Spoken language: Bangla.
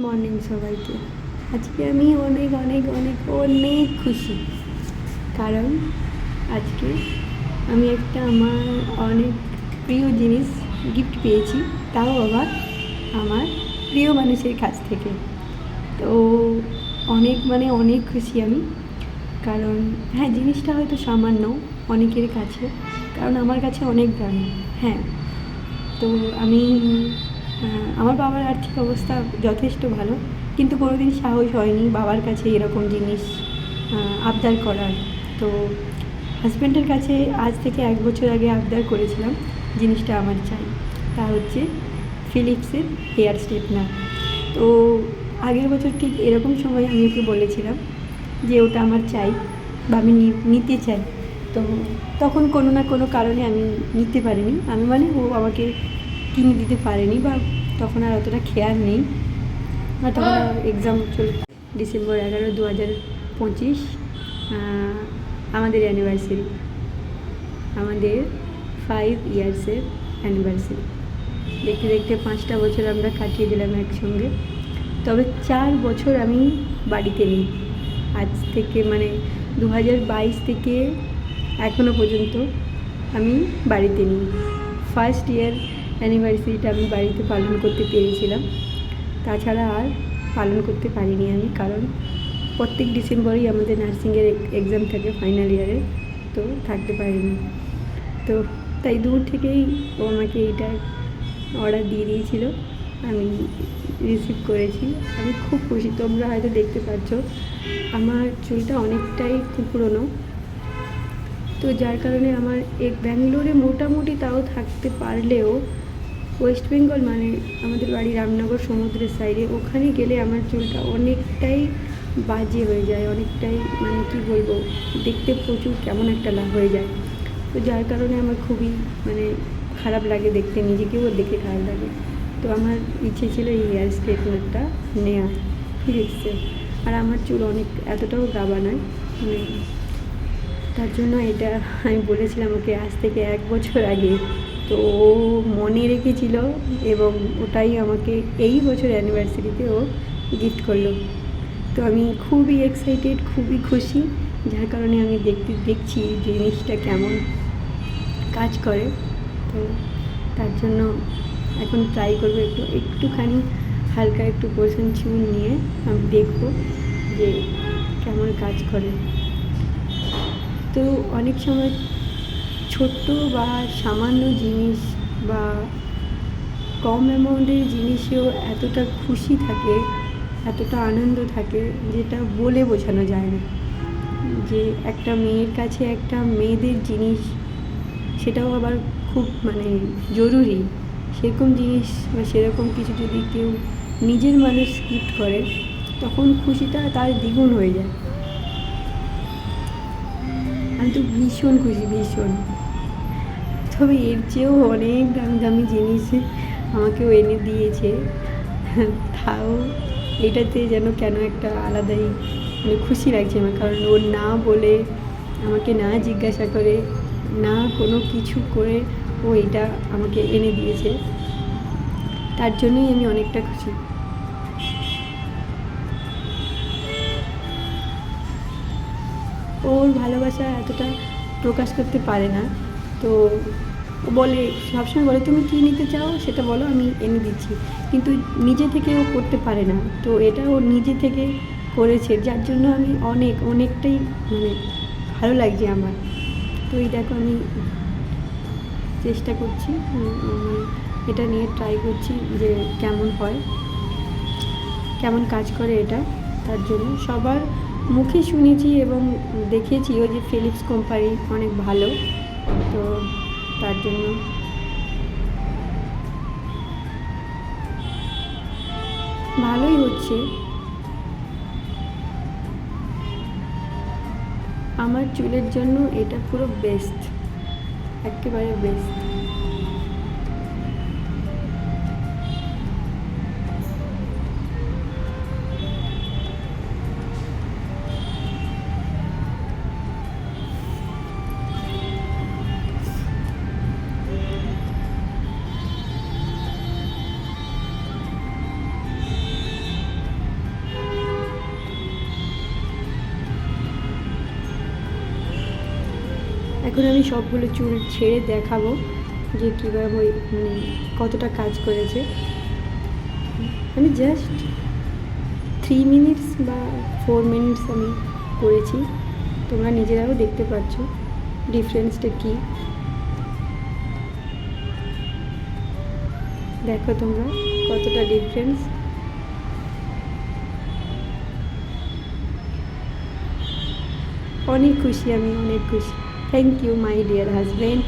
মর্নিং সবাইকে। আজকে আমি অনেক অনেক অনেক অনেক খুশি, কারণ আজকে আমি একটা আমার অনেক প্রিয় জিনিস গিফট পেয়েছি, তাও আবার আমার প্রিয় মানুষের কাছ থেকে। তো অনেক খুশি আমি, কারণ হ্যাঁ, জিনিসটা হয়তো সামান্য অনেকের কাছে, কারণ আমার কাছে অনেক দামি। হ্যাঁ, তো আমি আমার বাবার আর্থিক অবস্থা যথেষ্ট ভালো, কিন্তু কোনোদিন সাহস হয়নি বাবার কাছে এরকম জিনিস আবদার করার। তো হাজব্যান্ডের কাছে আজ থেকে 1 বছর আগে আবদার করেছিলাম, জিনিসটা আমার চাই। তা হচ্ছে ফিলিপসের হেয়ার স্ট্রেটনার। তো আগের বছর ঠিক এরকম সময় আমি ওকে বলেছিলাম যে ওটা আমার চাই বা আমি নিতে চাই। তো তখন কোনো না কোনো কারণে আমি নিতে পারিনি, আমি মানে ও আমাকে কিনে দিতে পারেনি, বা তখন আর অতটা খেয়াল নেই। আর তখন এক্সাম চল ডিসেম্বর 11, 2025 আমাদের অ্যানিভার্সারি, আমাদের 5 ইয়ার্সের অ্যানিভার্সারি। দেখতে দেখতে 5টা বছর আমরা কাটিয়ে দিলাম একসঙ্গে। তবে 4 বছর আমি বাড়িতে নেই, আজ থেকে মানে 2022 থেকে এখনও পর্যন্ত আমি বাড়িতে নেই। ফার্স্ট ইয়ার অ্যানিভার্সারিটা আমি বাড়িতে পালন করতে পেরেছিলাম, তাছাড়া আর পালন করতে পারিনি আমি, কারণ প্রত্যেক ডিসেম্বরেই আমাদের নার্সিংয়ের এক্সাম থাকে ফাইনাল ইয়ারে, তো থাকতে পারিনি। তো তাই দূর থেকেই ও আমাকে এইটা অর্ডার দিয়ে দিয়েছিল, আমি রিসিভ করেছি। আমি খুব খুশি। তোমরা হয়তো দেখতে পাচ্ছ আমার চুলটা অনেকটাই পুরনো, তো যার কারণে আমার ব্যাঙ্গালোরে মোটামুটি তাও থাকতে পারলেও ওয়েস্ট বেঙ্গল মানে আমাদের বাড়ি রামনগর সমুদ্রের সাইডে, ওখানে গেলে আমার চুলটা অনেকটাই বাজে হয়ে যায়, অনেকটাই মানে কি বলবো, দেখতে প্রচুর কেমন একটা লাভ হয়ে যায়। তো যার কারণে আমার খুবই মানে খারাপ লাগে দেখতে, নিজেকেও দেখে খারাপ লাগে। তো আমার ইচ্ছে ছিল এই হেয়ার স্ট্রেটনারটা নেওয়ার ফিলিপসের। আর আমার চুল এতটাও গাবা নয়, মানে তার জন্য এটা আমি বলেছিলাম ওকে আজ থেকে 1 বছর আগে। তো ও মনে রেখেছিল এবং ওটাই আমাকে এই বছর অ্যানিভার্সারিতে ও গিফট করলো। তো আমি খুবই এক্সাইটেড, খুবই খুশি, যার কারণে আমি দেখছি জিনিসটা কেমন কাজ করে। তো তার জন্য এখন ট্রাই করবো, একটুখানি হালকা একটু পোর্শন চুল নিয়ে আমি দেখবো যে কেমন কাজ করে। তো অনেক সময় ছোট্ট বা সামান্য জিনিস বা কম অ্যামাউন্টের জিনিসেও এতটা খুশি থাকে, এতটা আনন্দ থাকে, যেটা বলে বোঝানো যায় না। যে একটা মেয়ের কাছে একটা মেয়েদের জিনিস, সেটাও আবার খুব মানে জরুরি, সেরকম জিনিস বা সেরকম কিছু যদি কেউ নিজের মানুষ গিফট করে, তখন খুশিটা তার দ্বিগুণ হয়ে যায়। আমি তো ভীষণ খুশি, ভীষণ। তবে এর চেয়েও অনেক দামি দামি জিনিস আমাকেও এনে দিয়েছে, তাও এটাতে যেন কেন একটা আলাদাই মানে খুশি লাগছে আমার, কারণ ও না বলে, আমাকে না জিজ্ঞাসা করে, না কোনো কিছু করে ও এটা আমাকে এনে দিয়েছে, তার জন্যই আমি অনেকটা খুশি। ওর ভালোবাসা এতটা প্রকাশ করতে পারে না, তো বলে, সবসময় বলে তুমি কী নিতে চাও সেটা বলো, আমি এনে দিচ্ছি, কিন্তু নিজে থেকে ও করতে পারে না। তো এটা ও নিজে থেকে করেছে, যার জন্য আমি অনেকটাই মানে ভালো লাগছে আমার। তো এই দেখো আমি চেষ্টা করছি, এটা নিয়ে ট্রাই করছি যে কেমন হয়, কেমন কাজ করে এটা। তার জন্য সবার মুখে শুনেছি এবং দেখেছিও যে ফিলিপস কোম্পানি অনেক ভালো, তো তার জন্য ভালোই হচ্ছে। আমার চুলের জন্য এটা পুরো বেস্ট, একেবারে বেস্ট। এখন আমি সবগুলো চুল ছেড়ে দেখাবো যে কীভাবে মানে কতটা কাজ করেছে। আমি জাস্ট 3 মিনিটস বা 4 মিনিটস আমি করেছি, তোমরা নিজেরাও দেখতে পাচ্ছ ডিফারেন্সটা কী। দেখো তোমরা কতটা ডিফারেন্স। অনেক খুশি আমি, অনেক খুশি। Thank you my dear husband.